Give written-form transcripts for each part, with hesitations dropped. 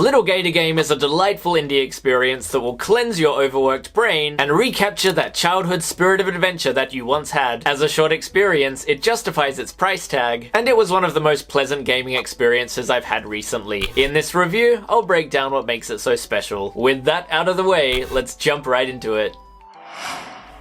Lil Gator Game is a delightful indie experience that will cleanse your overworked brain and recapture that childhood spirit of adventure that you once had. As a short experience, it justifies its price tag, and it was one of the most pleasant gaming experiences I've had recently. In this review, I'll break down what makes it so special. With that out of the way, let's jump right into it.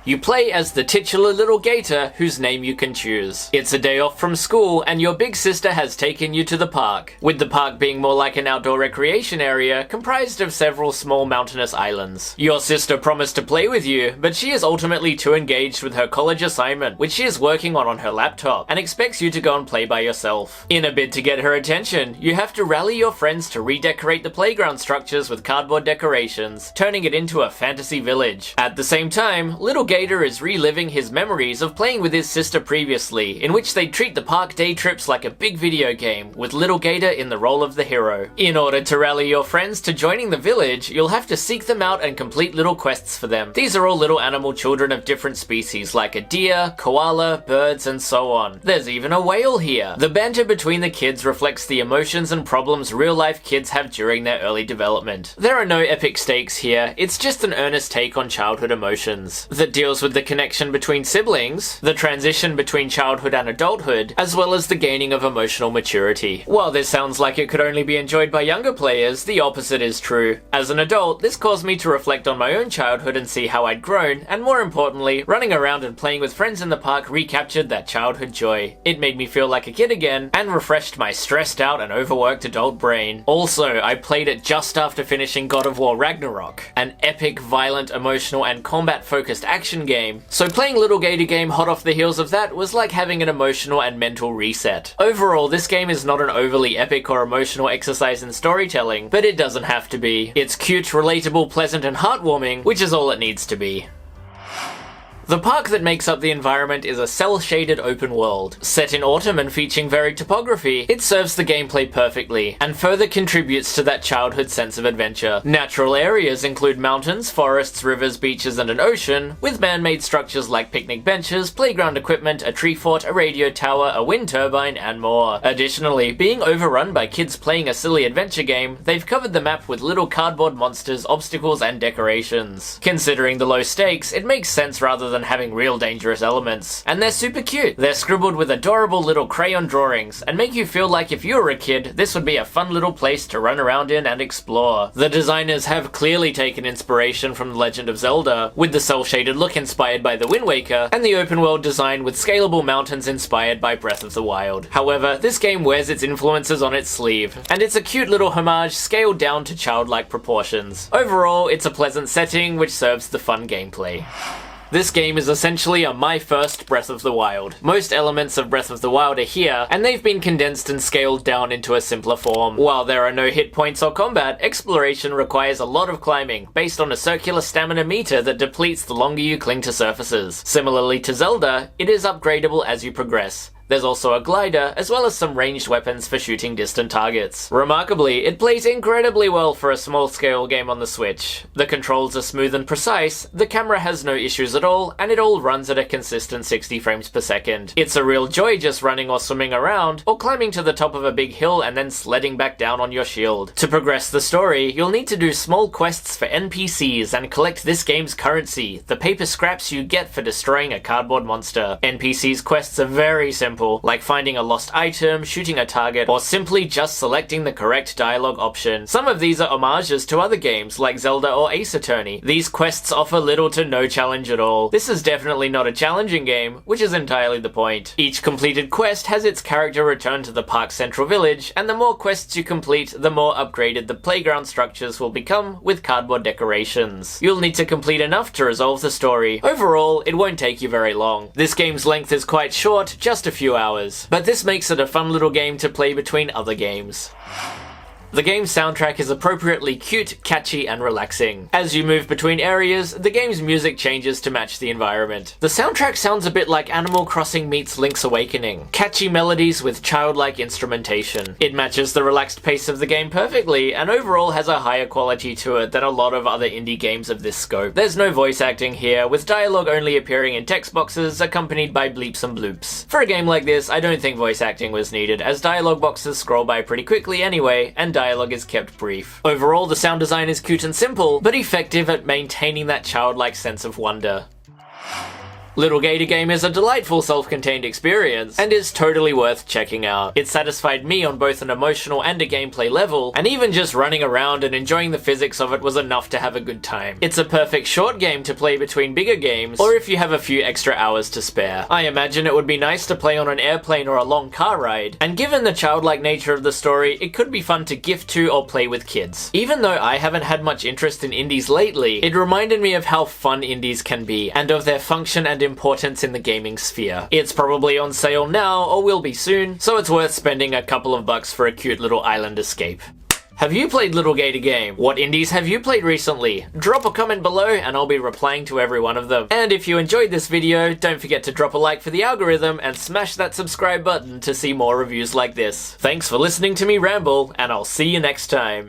You play as the titular little gator whose name you can choose. It's a day off from school and your big sister has taken you to the park, with the park being more like an outdoor recreation area comprised of several small mountainous islands. Your sister promised to play with you, but she is ultimately too engaged with her college assignment, which she is working on her laptop, and expects you to go and play by yourself. In a bid to get her attention, you have to rally your friends to redecorate the playground structures with cardboard decorations, turning it into a fantasy village. At the same time, Little Gator is reliving his memories of playing with his sister previously, in which they treat the park day trips like a big video game, with Little Gator in the role of the hero. In order to rally your friends to joining the village, you'll have to seek them out and complete little quests for them. These are all little animal children of different species, like a deer, koala, birds, and so on. There's even a whale here. The banter between the kids reflects the emotions and problems real-life kids have during their early development. There are no epic stakes here, it's just an earnest take on childhood emotions that deals with the connection between siblings, the transition between childhood and adulthood, as well as the gaining of emotional maturity. While this sounds like it could only be enjoyed by younger players, the opposite is true. As an adult, this caused me to reflect on my own childhood and see how I'd grown, and more importantly, running around and playing with friends in the park recaptured that childhood joy. It made me feel like a kid again, and refreshed my stressed out and overworked adult brain. Also, I played it just after finishing God of War Ragnarok, an epic, violent, emotional, and combat-focused action game, so playing Lil Gator Game hot off the heels of that was like having an emotional and mental reset. Overall, this game is not an overly epic or emotional exercise in storytelling, but it doesn't have to be. It's cute, relatable, pleasant, and heartwarming, which is all it needs to be. The park that makes up the environment is a cel-shaded open world. Set in autumn and featuring varied topography, it serves the gameplay perfectly, and further contributes to that childhood sense of adventure. Natural areas include mountains, forests, rivers, beaches, and an ocean, with man-made structures like picnic benches, playground equipment, a tree fort, a radio tower, a wind turbine, and more. Additionally, being overrun by kids playing a silly adventure game, they've covered the map with little cardboard monsters, obstacles, and decorations. Considering the low stakes, it makes sense rather than having real dangerous elements. And they're super cute. They're scribbled with adorable little crayon drawings, and make you feel like if you were a kid, this would be a fun little place to run around in and explore. The designers have clearly taken inspiration from The Legend of Zelda, with the cel-shaded look inspired by The Wind Waker, and the open world design with scalable mountains inspired by Breath of the Wild. However, this game wears its influences on its sleeve, and it's a cute little homage scaled down to childlike proportions. Overall, it's a pleasant setting which serves the fun gameplay. This game is essentially a my first Breath of the Wild. Most elements of Breath of the Wild are here, and they've been condensed and scaled down into a simpler form. While there are no hit points or combat, exploration requires a lot of climbing, based on a circular stamina meter that depletes the longer you cling to surfaces. Similarly to Zelda, it is upgradable as you progress. There's also a glider, as well as some ranged weapons for shooting distant targets. Remarkably, it plays incredibly well for a small-scale game on the Switch. The controls are smooth and precise, the camera has no issues at all, and it all runs at a consistent 60 frames per second. It's a real joy just running or swimming around, or climbing to the top of a big hill and then sledding back down on your shield. To progress the story, you'll need to do small quests for NPCs and collect this game's currency, the paper scraps you get for destroying a cardboard monster. NPCs' quests are very simple, like finding a lost item, shooting a target, or simply just selecting the correct dialogue option. Some of these are homages to other games like Zelda or Ace Attorney. These quests offer little to no challenge at all. This is definitely not a challenging game, which is entirely the point. Each completed quest has its character return to the park's central village, and the more quests you complete, the more upgraded the playground structures will become with cardboard decorations. You'll need to complete enough to resolve the story. Overall, it won't take you very long. This game's length is quite short, just a few hours, but this makes it a fun little game to play between other games. The game's soundtrack is appropriately cute, catchy, and relaxing. As you move between areas, the game's music changes to match the environment. The soundtrack sounds a bit like Animal Crossing meets Link's Awakening. Catchy melodies with childlike instrumentation. It matches the relaxed pace of the game perfectly, and overall has a higher quality to it than a lot of other indie games of this scope. There's no voice acting here, with dialogue only appearing in text boxes accompanied by bleeps and bloops. For a game like this, I don't think voice acting was needed, as dialogue boxes scroll by pretty quickly anyway, and dialogue is kept brief. Overall, the sound design is cute and simple, but effective at maintaining that childlike sense of wonder. Lil Gator Game is a delightful self-contained experience, and is totally worth checking out. It satisfied me on both an emotional and a gameplay level, and even just running around and enjoying the physics of it was enough to have a good time. It's a perfect short game to play between bigger games, or if you have a few extra hours to spare. I imagine it would be nice to play on an airplane or a long car ride, and given the childlike nature of the story, it could be fun to gift to or play with kids. Even though I haven't had much interest in indies lately, it reminded me of how fun indies can be, and of their function and importance in the gaming sphere. It's probably on sale now, or will be soon, so it's worth spending a couple of bucks for a cute little island escape. Have you played Lil Gator Game? What indies have you played recently? Drop a comment below and I'll be replying to every one of them. And if you enjoyed this video, don't forget to drop a like for the algorithm and smash that subscribe button to see more reviews like this. Thanks for listening to me ramble, and I'll see you next time.